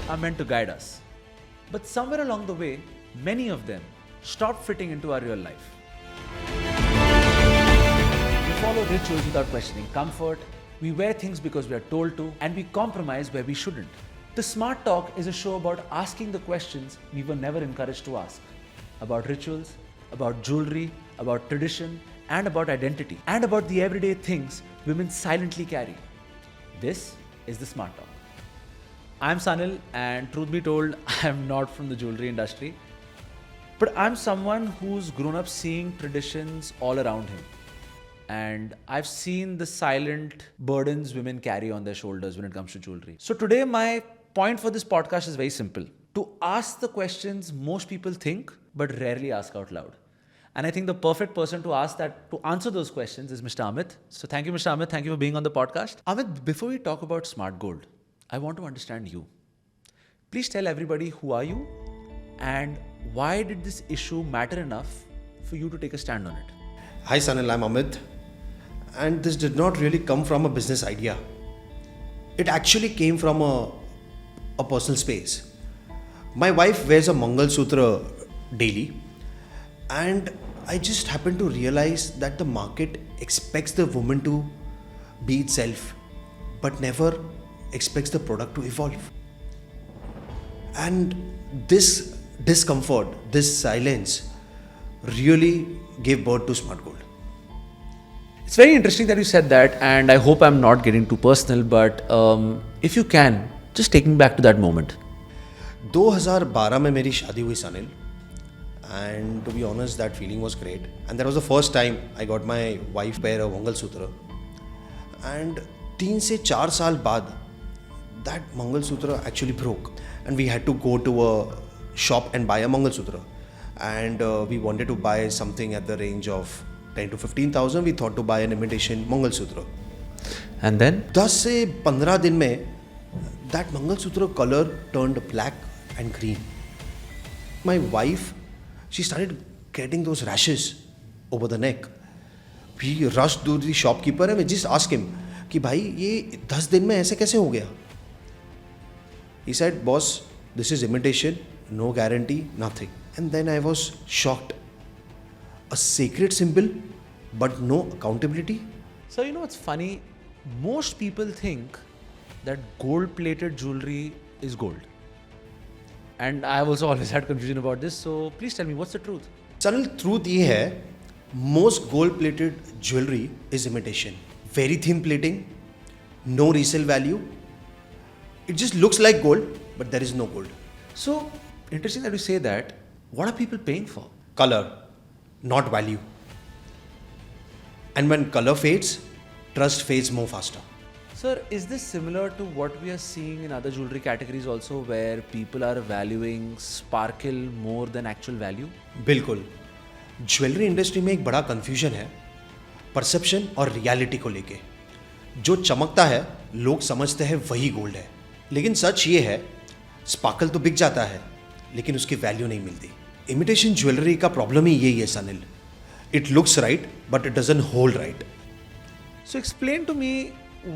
are meant to guide us. But somewhere along the way, many of them stopped fitting into our real life. We follow rituals without questioning comfort, we wear things because we are told to, and we compromise where we shouldn't. The Smart Talk is a show about asking the questions we were never encouraged to ask. About rituals, about jewelry, about tradition, and about identity, and about the everyday things women silently carry. This is the Smart Talk. I'm Sanil, and truth be told, I'm not from the jewelry industry, but I'm someone who's grown up seeing traditions all around him. And I've seen the silent burdens women carry on their shoulders when it comes to jewelry. So today, my point for this podcast is very simple: to ask the questions most people think but rarely ask out loud. And I think the perfect person to answer those questions is Mr. Amit. So thank you, Mr. Amit. Thank you for being on the podcast. Amit, before we talk about smart gold, I want to understand you. Please tell everybody, who are you and why did this issue matter enough for you to take a stand on it? Hi Sanil, I'm Amit. And this did not really come from a business idea. It actually came from a personal space. My wife wears a Mangal Sutra daily, and I just happened to realize that the market expects the woman to be itself, but never expects the product to evolve. And this discomfort, this silence really gave birth to Smart Gold. It's very interesting that you said that, and I hope I'm not getting too personal, but if you can, just take me back to that moment. 2012 में मेरी शादी हुई Sanil, and to be honest, that feeling was great. And that was the first time I got my wife wear a Mangal Sutra. And 3 से 4 साल बाद that Mangal Sutra actually broke, and we had to go to a shop and buy a Mangal Sutra. And we wanted to buy something at the range of 10 to 15,000. We thought to buy an imitation Mangal Sutra. And then? 10 से 15 दिन में that Mangal Sutra color turned black and green. My wife, she started getting those rashes over the neck. We rushed to the shopkeeper and we just asked him कि भाई ये 10 दिन में ऐसे कैसे हो गया? He said, boss, this is imitation, no guarantee, nothing. And then I was shocked. A sacred symbol, but no accountability. So you know what's funny? Most people think that gold-plated jewelry is gold. And I've also always had confusion about this. So please tell me, what's the truth? Sanil, truth ये है, most gold-plated jewelry is imitation. Very thin plating, no resale value. It just looks like gold, but there is no gold. So interesting that you say that. What are people paying for? Color, not value. And when color fades, trust fades more faster. Sir, is this similar to what we are seeing in other jewelry categories also, where people are valuing sparkle more than actual value? बिल्कुल. Jewellery industry में एक बड़ा confusion है perception और reality को लेके. जो चमकता है लोग समझते हैं वही गोल्ड है, लेकिन सच ये है स्पार्कल तो बिक जाता है लेकिन उसकी वैल्यू नहीं मिलती. इमिटेशन ज्वेलरी का प्रॉब्लम ही यही है Sanil. It looks right but it doesn't hold right. So explain to me,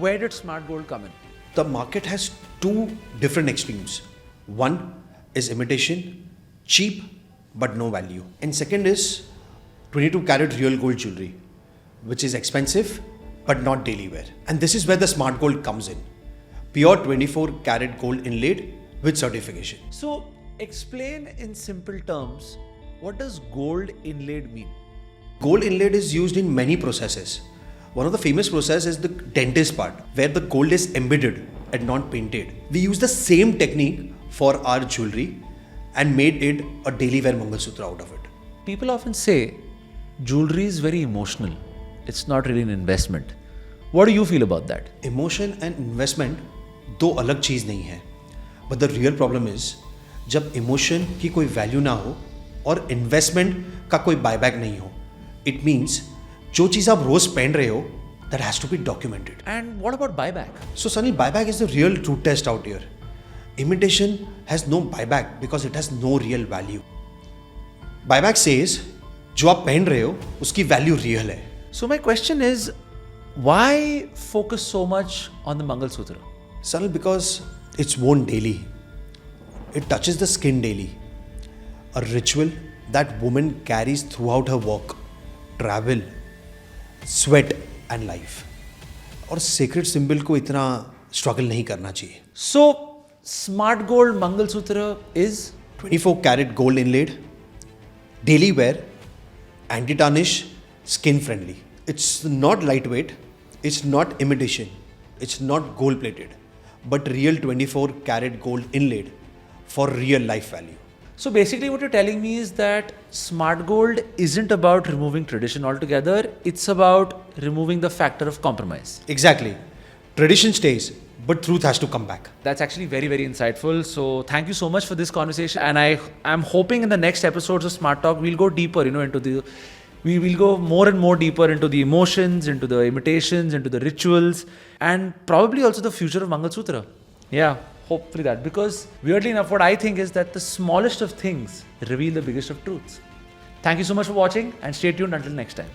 where did smart gold come in? The market has two different extremes. One is imitation, cheap but no value. And second is 22 karat real gold jewelry, which is expensive but not daily wear. And this is where the smart gold comes in. Pure 24 karat gold inlaid with certification. So explain in simple terms, what does gold inlaid mean? Gold inlaid is used in many processes. One of the famous processes is the dentist part, where the gold is embedded and not painted. We use the same technique for our jewelry and made it a daily wear Mangal Sutra out of it. People often say jewelry is very emotional. It's not really an investment. What do you feel about that? Emotion and investment दो अलग चीज़ नहीं है. But the real problem is जब emotion की कोई value ना हो और investment का कोई buyback नहीं हो. It means जो चीज़ आप रोज पहन रहे हो, that has to be documented. And what about buyback? So Sunny, buyback is the real true test out here. Imitation has no buyback because it has no real value. Buyback says जो आप पहन रहे हो उसकी value real है. So my question is, why focus so much on the Mangal Sutra? Sunny, because it's worn daily. It touches the skin daily. A ritual that woman carries throughout her work, travel, sweat and life. और sacred symbol को इतना struggle नहीं करना चाहिए. So, Smart Gold Mangalsutra is 24 karat gold inlaid, daily wear, anti-tarnish, skin friendly. It's not lightweight, it's not imitation, it's not gold plated, but real 24 karat gold inlaid for real life value. So basically what you're telling me is that Smart Gold isn't about removing tradition altogether, it's about removing the factor of compromise. Exactly. Tradition stays, but truth has to come back. That's actually very, very insightful. So thank you so much for this conversation. And I'm hoping in the next episodes of Smart Talk, we'll go deeper, we will go more and more deeper into the emotions, into the imitations, into the rituals, and probably also the future of Mangalsutra. Yeah, hopefully that. Because weirdly enough, what I think is that the smallest of things reveal the biggest of truths. Thank you so much for watching and stay tuned until next time.